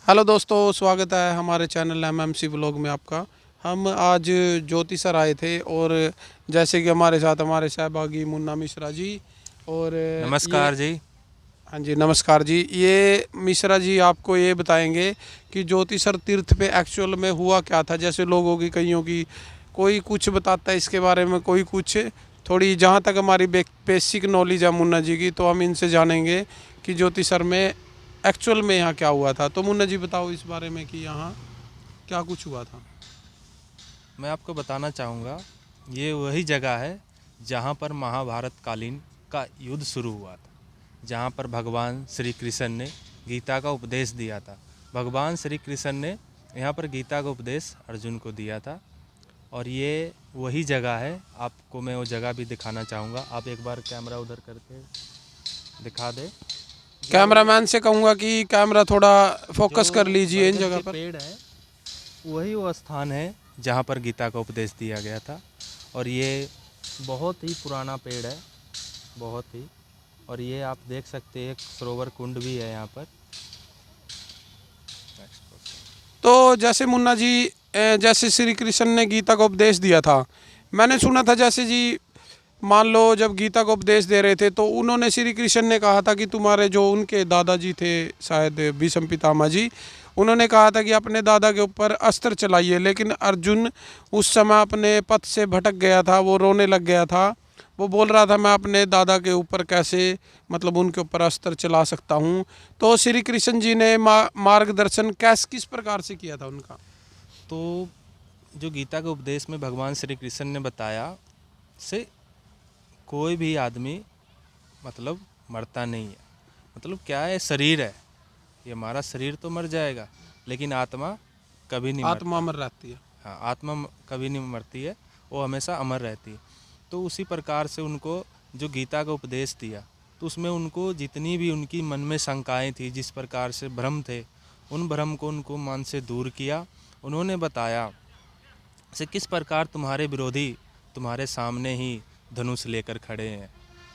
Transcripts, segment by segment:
Hello दोस्तों, स्वागत है हमारे चैनल एमएमसी व्लॉग में आपका। हम आज ज्योति सर आए थे और जैसे कि हमारे साथ हमारे सहभागी मुन्ना मिश्रा जी और ये नमस्कार जी। हाँ जी, नमस्कार जी। ये मिश्रा जी आपको ये बताएंगे कि ज्योति सर तीर्थ पे एक्चुअल में हुआ क्या था। जैसे लोगों की कईयों की कोई कुछ बताता है इसके बारे में, कोई कुछ। थोड़ी जहाँ तक हमारी बेसिक नॉलेज है मुन्ना जी की, तो हम इनसे जानेंगे कि ज्योति सर में एक्चुअल में यहाँ क्या हुआ था। तो मुन्ना जी बताओ इस बारे में कि यहाँ क्या कुछ हुआ था। मैं आपको बताना चाहूँगा, ये वही जगह है जहाँ पर महाभारत कालीन का युद्ध शुरू हुआ था, जहाँ पर भगवान श्री कृष्ण ने गीता का उपदेश दिया था। भगवान श्री कृष्ण ने यहाँ पर गीता का उपदेश अर्जुन को दिया था और ये वही जगह है। आपको मैं वो जगह भी दिखाना चाहूँगा। आप एक बार कैमरा उधर करके दिखा दे। कैमरामैन से कहूँगा कि कैमरा थोड़ा फोकस कर जो लीजिए इन बरगद जगह के पर। पेड़ है, वही वो स्थान है जहाँ पर गीता का उपदेश दिया गया था। और ये बहुत ही पुराना पेड़ है, बहुत ही। और ये आप देख सकते हैं, एक सरोवर कुंड भी है यहाँ पर। तो जैसे मुन्ना जी जैसे श्री कृष्ण ने गीता का उपदेश दिया था, मैंने सुना था जैसे जी मान लो जब गीता को उपदेश दे रहे थे तो उन्होंने श्री कृष्ण ने कहा था कि तुम्हारे जो उनके दादाजी थे शायद भीष्म पितामह जी, उन्होंने कहा था कि अपने दादा के ऊपर अस्त्र चलाइए। लेकिन अर्जुन उस समय अपने पथ से भटक गया था, वो रोने लग गया था। वो बोल रहा था मैं अपने दादा के ऊपर कैसे मतलब उनके ऊपर अस्त्र चला सकता हूँ। तो श्री कृष्ण जी ने मार्गदर्शन किस प्रकार से किया था उनका। तो जो गीता के उपदेश में भगवान श्री कृष्ण ने बताया से कोई भी आदमी मतलब मरता नहीं है। मतलब क्या है, शरीर है, ये हमारा शरीर तो मर जाएगा लेकिन आत्मा कभी नहीं आत्मा मरता। अमर रहती है। हाँ, आत्मा कभी नहीं मरती है, वो हमेशा अमर रहती है। तो उसी प्रकार से उनको जो गीता का उपदेश दिया, तो उसमें उनको जितनी भी उनकी मन में शंकाएं थी, जिस प्रकार से भ्रम थे, उन भ्रम को उनको मन से दूर किया। उन्होंने बताया से किस प्रकार तुम्हारे विरोधी तुम्हारे सामने ही धनुष लेकर खड़े हैं,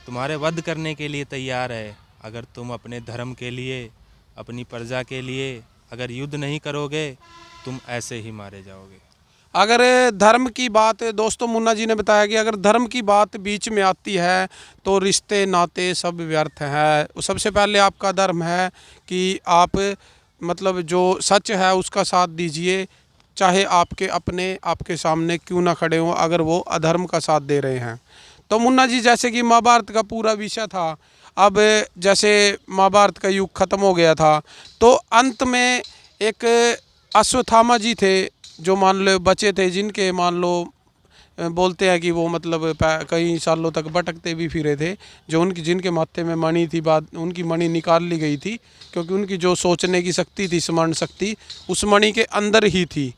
तुम्हारे वध करने के लिए तैयार है। अगर तुम अपने धर्म के लिए, अपनी प्रजा के लिए अगर युद्ध नहीं करोगे, तुम ऐसे ही मारे जाओगे। अगर धर्म की बात दोस्तों मुन्ना जी ने बताया कि अगर धर्म की बात बीच में आती है तो रिश्ते नाते सब व्यर्थ है। सबसे पहले आपका धर्म है कि आप मतलब जो सच है उसका साथ दीजिए, चाहे आपके अपने आपके सामने क्यों ना खड़े हों, अगर वो अधर्म का साथ दे रहे हैं। तो मुन्ना जी जैसे कि महाभारत का पूरा विषय था, अब जैसे महाभारत का युग खत्म हो गया था तो अंत में एक अश्वत्थामा जी थे जो मान लो बचे थे, जिनके मान लो बोलते हैं कि वो मतलब कई सालों तक भटकते भी फिरे थे। जो उनकी जिनके माथे में मणि थी, बाद उनकी मणि निकाल ली गई थी क्योंकि उनकी जो सोचने की शक्ति थी, स्मरण शक्ति उस मणि के अंदर ही थी।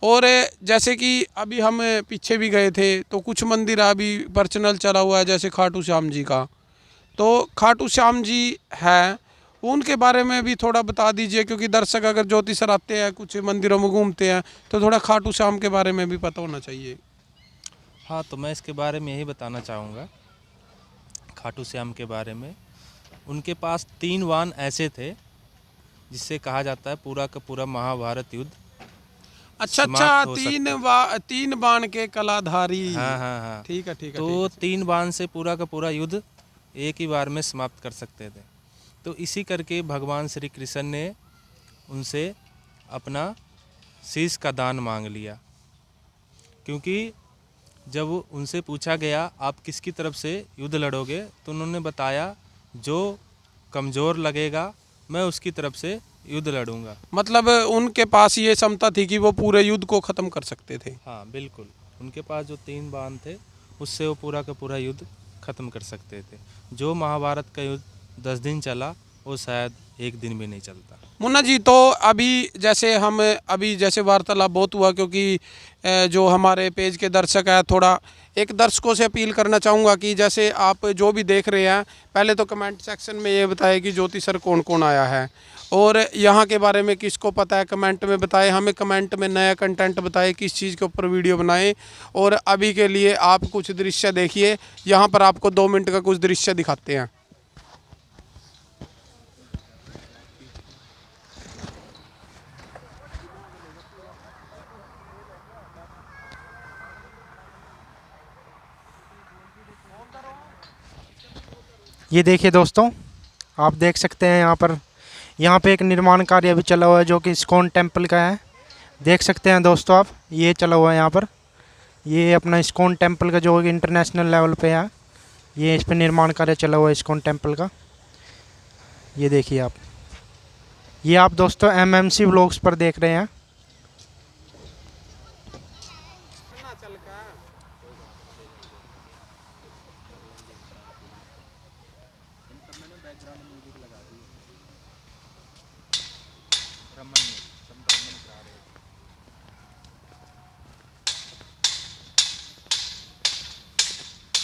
और जैसे कि अभी हम पीछे भी गए थे तो कुछ मंदिर अभी पर्सनल चला हुआ है, जैसे खाटू श्याम जी का। तो खाटू श्याम जी है, उनके बारे में भी थोड़ा बता दीजिए क्योंकि दर्शक अगर ज्योति सर आते हैं कुछ मंदिरों में घूमते हैं तो थोड़ा खाटू श्याम के बारे में भी पता होना चाहिए। हाँ, तो मैं इसके बारे में यही बताना चाहूँगा, खाटू श्याम के बारे में। उनके पास 3 वाहन ऐसे थे जिससे कहा जाता है पूरा का पूरा महाभारत युद्ध अच्छा अच्छा, समाप्त हो सकता है। तीन बाण के कलाधारी। हाँ हाँ हाँ। ठीक है ठीक है ठीक तो है। 3 बाण से पूरा का पूरा युद्ध एक ही बार में समाप्त कर सकते थे। तो इसी करके भगवान श्री कृष्ण ने उनसे अपना शीश का दान मांग लिया, क्योंकि जब उनसे पूछा गया आप किसकी तरफ से युद्ध लड़ोगे, तो उन्होंने बताया जो कमज़ोर लगेगा मैं उसकी तरफ से युद्ध लड़ूंगा। मतलब उनके पास ये क्षमता थी कि वो पूरे युद्ध को खत्म कर सकते थे। हाँ बिल्कुल, उनके पास जो 3 बाण थे उससे वो पूरा का पूरा युद्ध खत्म कर सकते थे। जो महाभारत का युद्ध 10 दिन चला, वो शायद एक दिन भी नहीं चलता। मुन्ना जी तो अभी जैसे वार्तालाप बहुत हुआ क्योंकि जो हमारे पेज के दर्शक हैं, थोड़ा एक दर्शकों से अपील करना चाहूँगा कि जैसे आप जो भी देख रहे हैं पहले तो कमेंट सेक्शन में ये बताएं कि ज्योति सर कौन कौन आया है और यहाँ के बारे में किसको पता है, कमेंट में बताएं। हमें कमेंट में नया कंटेंट बताएं, किस चीज़ के ऊपर वीडियो बनाएं। और अभी के लिए आप कुछ दृश्य देखिए, यहाँ पर आपको 2 मिनट का कुछ दृश्य दिखाते हैं। ये देखिए दोस्तों, आप देख सकते हैं यहाँ पे एक निर्माण कार्य भी चला हुआ है जो कि इस्कॉन टेम्पल का है। देख सकते हैं दोस्तों आप, ये चला हुआ है यहाँ पर। ये अपना इस्कॉन टेम्पल का जो इंटरनेशनल लेवल पे है, ये इस पे निर्माण कार्य चला हुआ है इस्कॉन टेम्पल का। ये देखिए आप, ये आप दोस्तों MMC व्लॉग्स पर देख रहे हैं। रमन